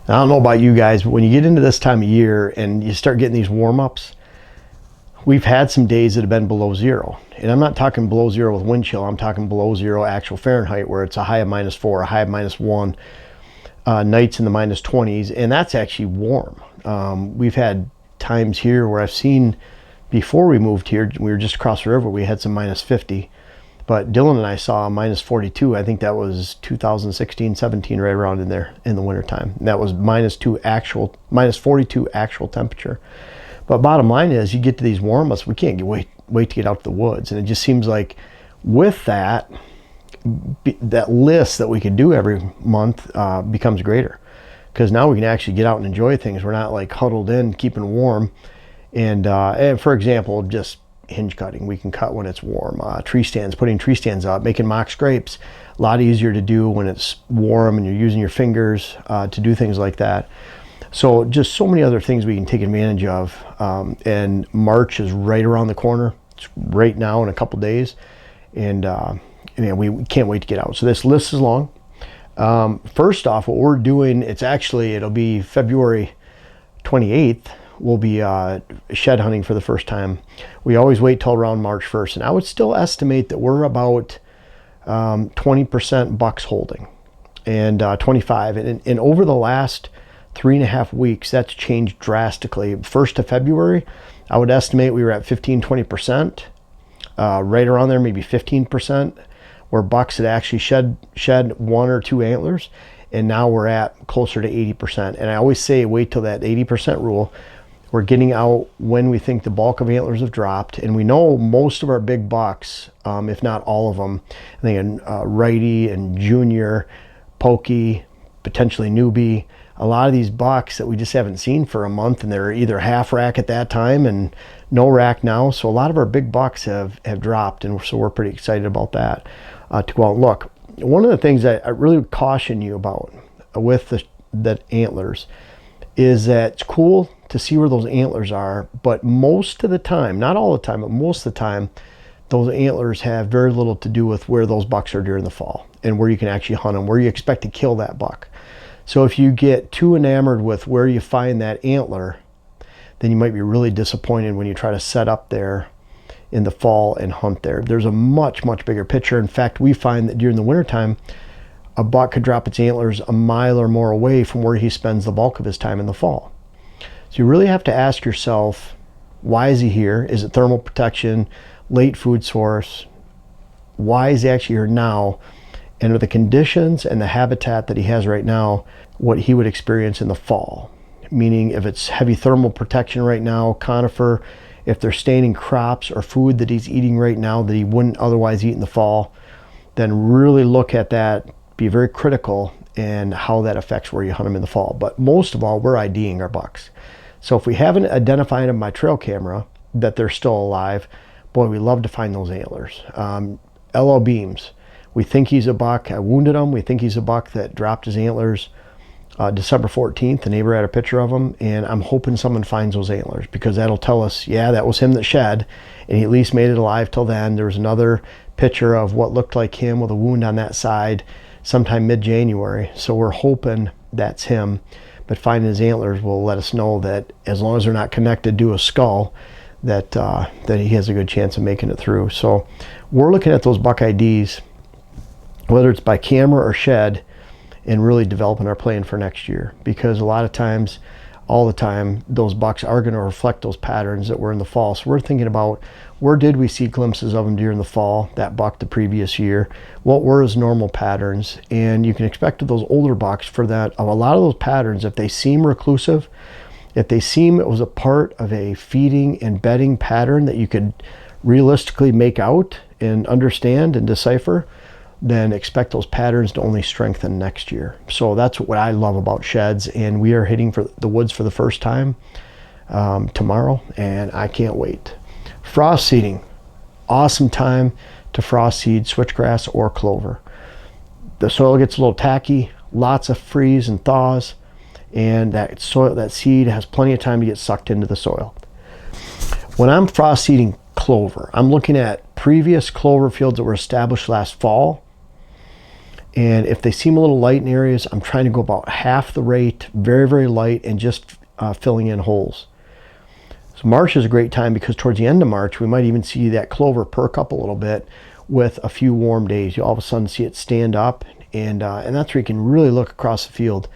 I don't know about you guys, but when you get into this time of year and you start getting these warm-ups, we've had some days that have been below zero. And I'm not talking below zero with wind chill. I'm talking below zero actual Fahrenheit, where it's a high of -4, a high of -1, nights in the -20s. And that's actually warm. We've had times here where I've seen, before we moved here, we were just across the river, we had some -50. But Dylan and I saw -42. I think that was 2016, 17, right around in there in the wintertime. That was -42 actual temperature. But bottom line is, you get to these warm-ups, we can't wait to get out to the woods. And it just seems like with that list that we could do every month becomes greater. Because now we can actually get out and enjoy things. We're not like huddled in, keeping warm. And for example, just hinge cutting. We can cut when it's warm. Tree stands, putting tree stands up, making mock scrapes. A lot easier to do when it's warm and you're using your fingers to do things like that. So just so many other things we can take advantage of. And March is right around the corner. It's right now in a couple days. And we can't wait to get out. So this list is long. First off, what we're doing, it'll be February 28th. We'll be shed hunting for the first time. We always wait till around March 1st, and I would still estimate that we're about 20% bucks holding, and 25. And over the last 3.5 weeks, that's changed drastically. 1st of February, I would estimate we were at 15-20%, right around there, maybe 15%, where bucks had actually shed 1 or 2 antlers, and now we're at closer to 80%. And I always say wait till that 80% rule. We're getting out when we think the bulk of antlers have dropped, and we know most of our big bucks, if not all of them, I think righty and junior, pokey, potentially newbie, a lot of these bucks that we just haven't seen for a month, and they're either half rack at that time and no rack now. So a lot of our big bucks have dropped, and so we're pretty excited about that, to go out and look. One of the things that I really would caution you about with the antlers is that it's cool to see where those antlers are, but most of the time, not all the time, but most of the time, those antlers have very little to do with where those bucks are during the fall and where you can actually hunt them, where you expect to kill that buck. So if you get too enamored with where you find that antler, then you might be really disappointed when you try to set up there in the fall and hunt there. There's a much, much bigger picture. In fact, we find that during the wintertime, a buck could drop its antlers a mile or more away from where he spends the bulk of his time in the fall. So you really have to ask yourself, why is he here? Is it thermal protection, late food source? Why is he actually here now? And are the conditions and the habitat that he has right now what he would experience in the fall? Meaning if it's heavy thermal protection right now, conifer, if they're staining crops or food that he's eating right now that he wouldn't otherwise eat in the fall, then really look at that, be very critical in how that affects where you hunt them in the fall. But most of all, we're IDing our bucks. So if we haven't identified them by trail camera that they're still alive, boy, we love to find those antlers. LO beams, we think he's a buck. I wounded him. We think he's a buck that dropped his antlers December 14th. The neighbor had a picture of him, and I'm hoping someone finds those antlers, because that'll tell us, yeah, that was him that shed, and he at least made it alive till then. There was another picture of what looked like him with a wound on that side sometime mid-January. So we're hoping that's him, but finding his antlers will let us know that as long as they're not connected to a skull, that he has a good chance of making it through. So we're looking at those buck IDs, whether it's by camera or shed, and really developing our plan for next year, because a lot of times, all the time, those bucks are going to reflect those patterns that were in the fall. So we're thinking about, where did we see glimpses of them during the fall, that buck the previous year? What were his normal patterns? And you can expect with those older bucks for that, of a lot of those patterns, if they seem reclusive, if they seem it was a part of a feeding and bedding pattern that you could realistically make out and understand and decipher, then expect those patterns to only strengthen next year. So that's what I love about sheds, and we are hitting for the woods for the first time tomorrow, and I can't wait. Frost seeding, awesome time to frost seed switchgrass or clover. The soil gets a little tacky, lots of freeze and thaws, and that seed has plenty of time to get sucked into the soil. When I'm frost seeding clover, I'm looking at previous clover fields that were established last fall, And if they seem a little light in areas, I'm trying to go about half the rate, very, very light, and just filling in holes. So March is a great time because towards the end of March, we might even see that clover perk up a little bit with a few warm days. You all of a sudden see it stand up, and that's where you can really look across the field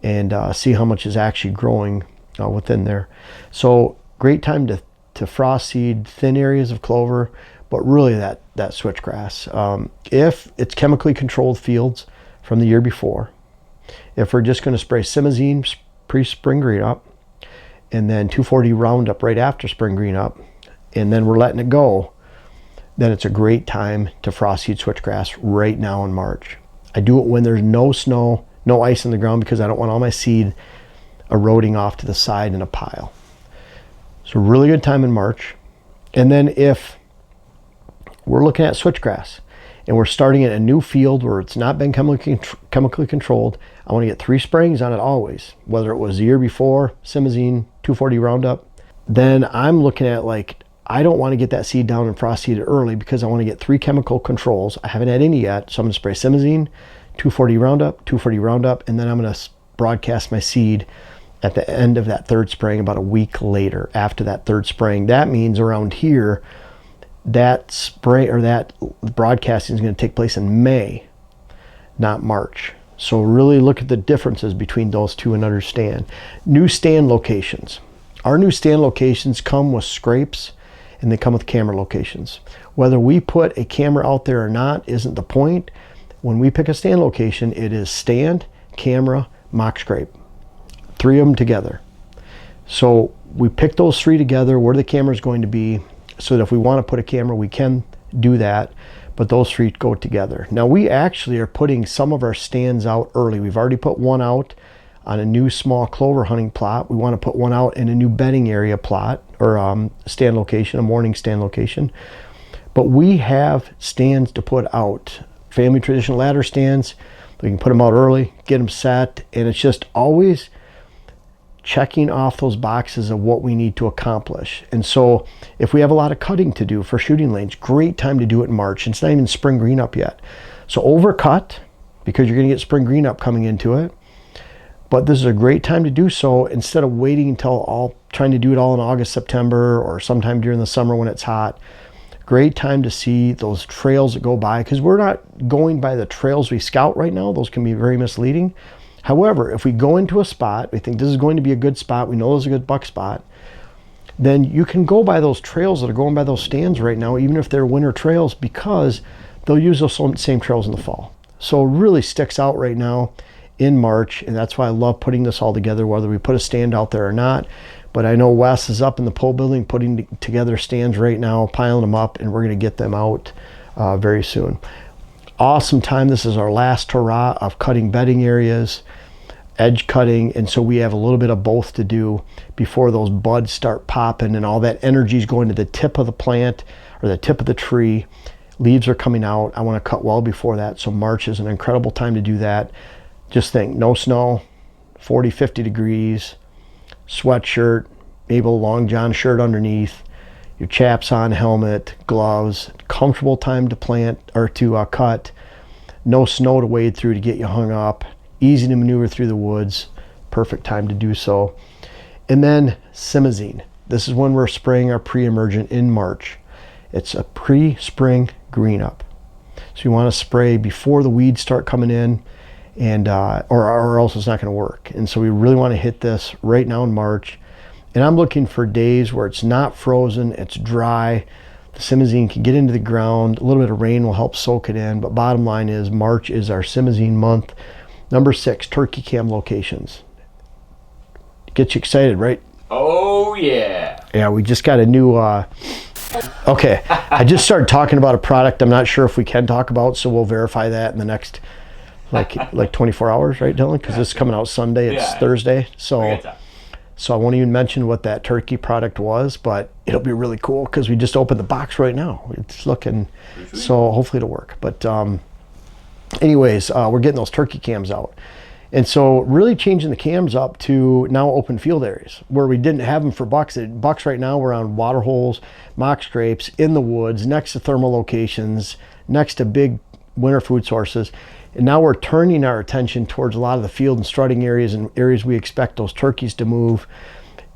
and see how much is actually growing within there. So great time to frost seed thin areas of clover, but really that switchgrass. If it's chemically controlled fields from the year before, if we're just going to spray simazine pre-spring green up, and then 2,4-D Roundup right after spring green up, and then we're letting it go, then it's a great time to frost seed switchgrass right now in March. I do it when there's no snow, no ice in the ground, because I don't want all my seed eroding off to the side in a pile. So really good time in March. And then if we're looking at switchgrass and we're starting at a new field where it's not been chemically controlled, I want to get 3 sprayings on it always, whether it was the year before, simazine, 2,4-D Roundup. Then I'm looking at, like, I don't want to get that seed down and frost seed it early because I want to get 3 chemical controls. I haven't had any yet, so I'm going to spray simazine, 2,4-D Roundup, 2,4-D Roundup, and then I'm going to broadcast my seed at the end of that 3rd spraying about a week later after that 3rd spraying. That means around here, that spray or that broadcasting is going to take place in May, not March. So really look at the differences between those two and understand. New stand locations. Our new stand locations come with scrapes and they come with camera locations. Whether we put a camera out there or not isn't the point. When we pick a stand location, it is stand, camera, mock scrape. 3 of them together. So we pick those 3 together where the camera is going to be, so that if we want to put a camera, we can do that, but those 3 go together. Now we actually are putting some of our stands out early. We've already put one out on a new small clover hunting plot. We want to put one out in a new bedding area plot or stand location, a morning stand location. But we have stands to put out, family tradition ladder stands. We can put them out early, get them set, and it's just always checking off those boxes of what we need to accomplish. And so if we have a lot of cutting to do for shooting lanes, great time to do it in March. It's not even spring green up yet. So overcut, because you're going to get spring green up coming into it. But this is a great time to do so instead of waiting until trying to do it all in August, September, or sometime during the summer when it's hot. Great time to see those trails that go by, because we're not going by the trails we scout right now. Those can be very misleading. However, if we go into a spot, we think this is going to be a good spot, we know this is a good buck spot, then you can go by those trails that are going by those stands right now, even if they're winter trails, because they'll use those same trails in the fall. So it really sticks out right now in March, and that's why I love putting this all together, whether we put a stand out there or not. But I know Wes is up in the pole building putting together stands right now, piling them up, and we're going to get them out very soon. Awesome time. This is our last hurrah of cutting bedding areas, edge cutting, and so we have a little bit of both to do before those buds start popping and all that energy is going to the tip of the plant or the tip of the tree. Leaves are coming out. I want to cut well before that, so March is an incredible time to do that. Just think, no snow, 40, 50 degrees, sweatshirt, maybe a long john shirt underneath, your chaps on, helmet, gloves, comfortable time to plant or to cut, no snow to wade through to get you hung up, easy to maneuver through the woods, perfect time to do so. And then simazine. This is when we're spraying our pre-emergent in March. It's a pre-spring green up. So you want to spray before the weeds start coming in, and or else it's not going to work. And so we really want to hit this right now in March. And I'm looking for days where it's not frozen, it's dry, the simazine can get into the ground, a little bit of rain will help soak it in, but bottom line is March is our simazine month. Number 6, turkey cam locations. Gets you excited, right? Oh yeah. Yeah, we just got a new, okay, I just started talking about a product I'm not sure if we can talk about, so we'll verify that in the next like 24 hours, right, Dylan? Because this is coming out Sunday, it's Thursday, so I won't even mention what that turkey product was, but it'll be really cool because we just opened the box right now. It's looking, so hopefully it'll work. But anyways, we're getting those turkey cams out. And so really changing the cams up to now open field areas where we didn't have them for bucks. Bucks right now we're on water holes, mock scrapes, in the woods, next to thermal locations, next to big winter food sources. And now we're turning our attention towards a lot of the field and strutting areas and areas we expect those turkeys to move.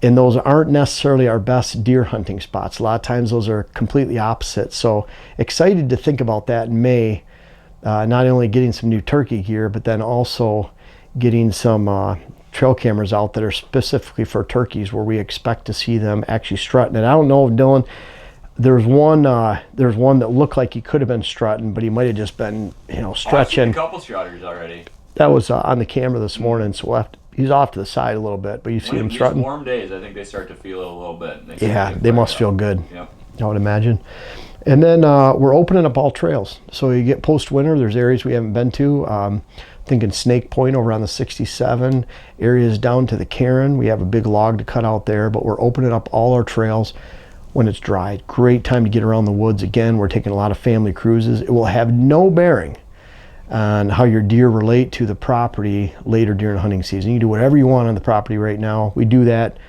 And those aren't necessarily our best deer hunting spots. A lot of times those are completely opposite. So excited to think about that in May. Not only getting some new turkey gear, but then also getting some trail cameras out that are specifically for turkeys where we expect to see them actually strutting. And I don't know, Dylan, there's one that looked like he could have been strutting, but he might have just been, stretching. I've seen a couple strutters already. That was on the camera this morning, so he's off to the side a little bit, but you see him strutting. Warm days, I think they start to feel it a little bit. They must feel good. Yep. I would imagine. And then we're opening up all trails. So you get post-winter, there's areas we haven't been to. Thinking Snake Point over on the 67, areas down to the Cairn. We have a big log to cut out there, but we're opening up all our trails when it's dry. Great time to get around the woods. Again, we're taking a lot of family cruises. It will have no bearing on how your deer relate to the property later during hunting season. You can do whatever you want on the property right now. We do that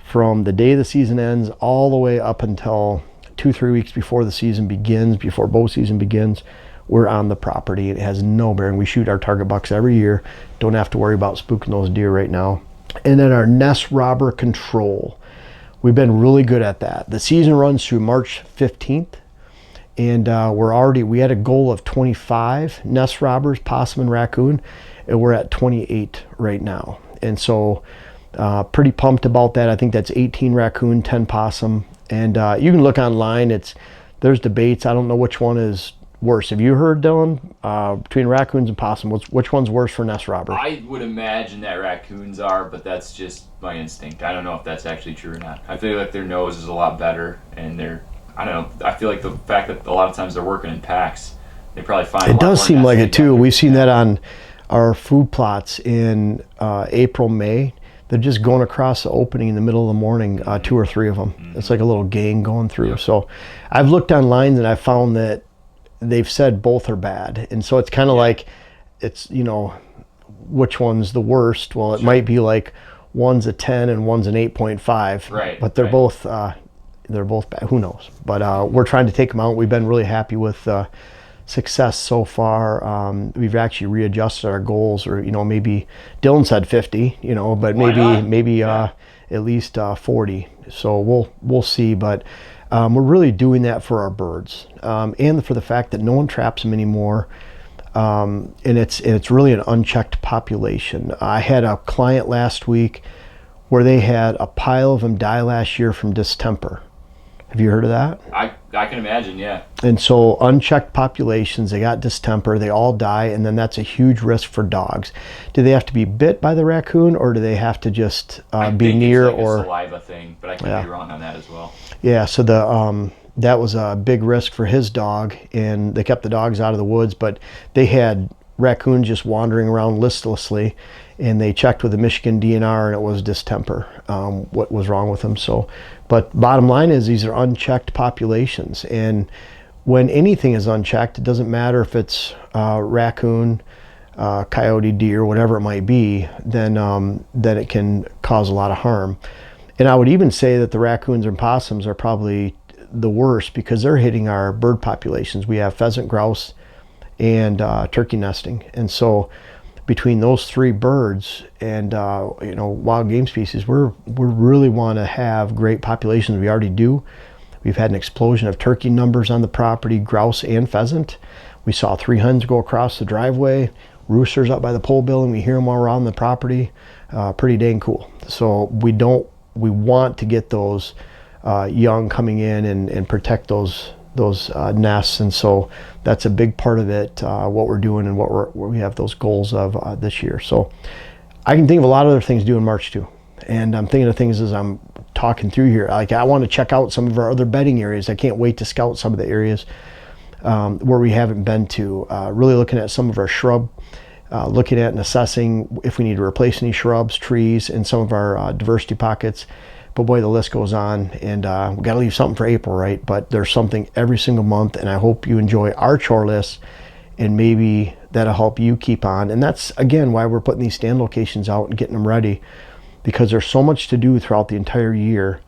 from the day the season ends all the way up until 2-3 weeks before the season begins, before bow season begins. We're on the property. It has no bearing. We shoot our target bucks every year. Don't have to worry about spooking those deer right now. And then our nest robber control. We've been really good at that. The season runs through March 15th. And we had a goal of 25 nest robbers, possum and raccoon, and we're at 28 right now. And so pretty pumped about that. I think that's 18 raccoon, 10 possum. And you can look online. There's debates. I don't know which one is worse. Have you heard, Dylan, between raccoons and possum, which one's worse for nest robber? I would imagine that raccoons are, but that's just my instinct. I don't know if that's actually true or not. I feel like their nose is a lot better, and I don't know. I feel like the fact that a lot of times they're working in packs, they probably find it does seem like it too. We've seen that on our food plots in April, May. They're just going across the opening in the middle of the morning, 2 or 3 of them. Mm-hmm. It's like a little gang going through. Yep. So I've looked online and I found that they've said both are bad. And so it's kind of like, it's, which one's the worst? Well, it might be like one's a 10 and one's an 8.5. Right. But they're both bad. Who knows? But we're trying to take them out. We've been really happy with success so far. We've actually readjusted our goals, or maybe Dylan said 50, but maybe at least 40. So we'll see. But we're really doing that for our birds, and for the fact that no one traps them anymore. And it's really an unchecked population. I had a client last week where they had a pile of them die last year from distemper. Have you heard of that? I can imagine, yeah. And so unchecked populations, they got distemper, they all die, and then that's a huge risk for dogs. Do they have to be bit by the raccoon, or do they have to just be near, it's like or a saliva thing? But I could be wrong on that as well. Yeah. So that was a big risk for his dog, and they kept the dogs out of the woods, but they had raccoons just wandering around listlessly, and they checked with the Michigan DNR, and it was distemper. What was wrong with them? So, but bottom line is these are unchecked populations, and when anything is unchecked, it doesn't matter if it's raccoon, coyote, deer, whatever it might be, then it can cause a lot of harm. And I would even say that the raccoons and possums are probably the worst because they're hitting our bird populations. We have pheasant, grouse, and turkey nesting, and so between those 3 birds and wild game species, we really want to have great populations. We already do. We've had an explosion of turkey numbers on the property, grouse and pheasant. We saw 3 hens go across the driveway, roosters up by the pole building. We hear them all around the property. Pretty dang cool. So we want to get those young coming in and protect those nests, and so that's a big part of it, what we're doing and what we have those goals of this year. So I can think of a lot of other things to do in March too, and I'm thinking of things as I'm talking through here. Like I want to check out some of our other bedding areas. I can't wait to scout some of the areas where we haven't been to, really looking at some of our shrub, looking at and assessing if we need to replace any shrubs, trees in some of our diversity pockets. But boy, the list goes on, and we got to leave something for April, right? But there's something every single month, and I hope you enjoy our chore list, and maybe that'll help you keep on. And that's, again, why we're putting these stand locations out and getting them ready, because there's so much to do throughout the entire year.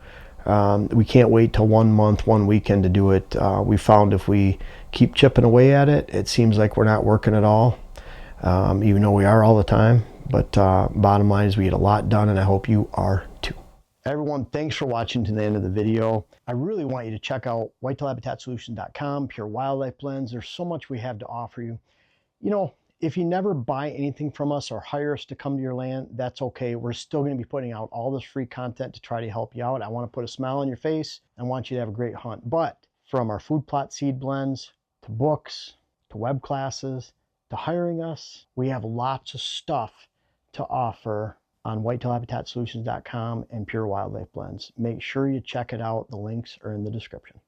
We can't wait till 1 month, 1 weekend to do it. We found if we keep chipping away at it, it seems like we're not working at all. even though we are all the time. But bottom line is we get a lot done, and I hope you are too. Everyone, thanks for watching to the end of the video. I really want you to check out whitetailhabitatsolutions.com, Pure Wildlife Blends. There's so much we have to offer you. You know, if you never buy anything from us or hire us to come to your land, that's okay. We're still going to be putting out all this free content to try to help you out. I want to put a smile on your face. I want you to have a great hunt. But from our food plot seed blends to books to web classes to hiring us, we have lots of stuff to offer on whitetailhabitatsolutions.com and Pure Wildlife Blends. Make sure you check it out. The links are in the description.